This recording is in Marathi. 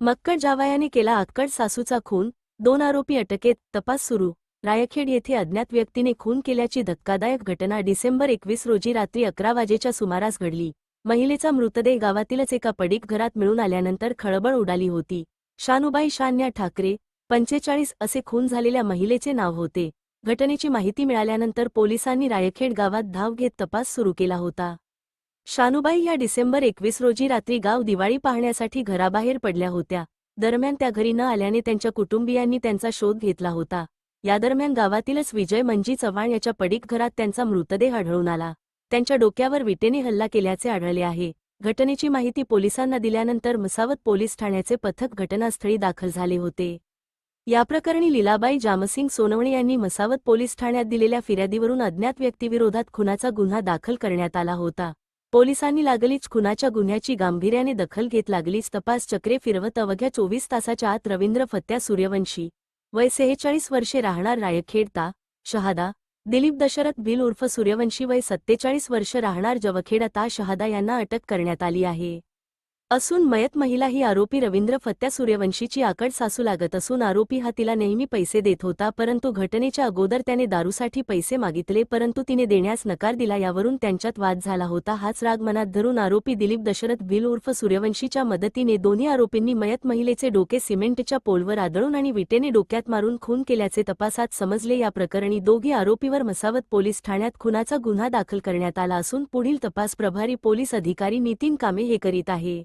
मक्कड जावयाने केला अक्कड सासूचा खून, 2 आरोपी अटकेत, तपास सुरू. रायखेड येथे अज्ञात व्यक्तीने खून केल्याची धक्कादायक घटना डिसेंबर 21 रोजी रात्री 11 वाजेच्या सुमारास घडली. महिलेचा मृतदेह गावातीलच एका पडीक घरात मिळून आल्यानंतर खळबळ उडाली होती. शानुबाई शान्या ठाकरे, 45 असे खून झालेल्या महिलेचे नाव होते. घटनेची माहिती मिळाल्यानंतर पोलिसांनी रायखेड गावात धाव घेत तपास सुरू केला होता. शानुबाई या डिसेंबर 21 रोजी रात्री गाव दिवाळी पाहण्यासाठी घराबाहेर पडल्या होत्या. दरम्यान त्या घरी न आल्याने त्यांच्या कुटुंबियांनी त्यांचा शोध घेतला होता. यादरम्यान गावातीलच विजय मंजी चव्हाण याच्या पडीक घरात त्यांचा मृतदेह आढळून आला. त्यांच्या डोक्यावर विटेने हल्ला केल्याचे आढळले आहे. घटनेची माहिती पोलिसांना दिल्यानंतर मसावत पोलीस ठाण्याचे पथक घटनास्थळी दाखल झाले होते. याप्रकरणी लीलाबाई जामसिंग सोनवणे यांनी मसावत पोलीस ठाण्यात दिलेल्या फिर्यादीवरून अज्ञात व्यक्तीविरोधात खुनाचा गुन्हा दाखल करण्यात आला होता. पोलिसांनी लागलीच खुनाच्या गुन्ह्याची गांभीर्याने दखल घेत लागलीच तपास चक्रे फिरवत अवघ्या 24 तासाच्या आत रवींद्र फत्या सूर्यवंशी, वय 46 वर्षे, राहणार रायखेड ता. शहादा, दिलीप दशरथ भिल उर्फ सूर्यवंशी, वय 47 वर्ष, राहणार जवखेडा ता. शहादा यांना अटक करण्यात आली आहे. असून मयत महिला ही आरोपी रवींद्र फत्या सूर्यवंशीची आकड सासू लागत असून आरोपी हा तिला नेहमी पैसे देत होता, परंतु घटनेच्या अगोदर त्याने दारूसाठी पैसे मागितले परंतु तिने देण्यास नकार दिला. यावरून त्यांच्यात वाद झाला होता. हाच राग मनात धरून आरोपी दिलीप दशरथ भिल उर्फ सूर्यवंशीच्या मदतीने दोन्ही आरोपींनी मयत महिलेचे डोके सिमेंटच्या पोलवर आदळून आणि विटेने डोक्यात मारून खून केल्याचे तपासात समजले. या प्रकरणी दोघी आरोपीवर मसावत पोलीस ठाण्यात खुनाचा गुन्हा दाखल करण्यात आला असून पुढील तपास प्रभारी पोलीस अधिकारी नितीन कामे हे करीत आहे.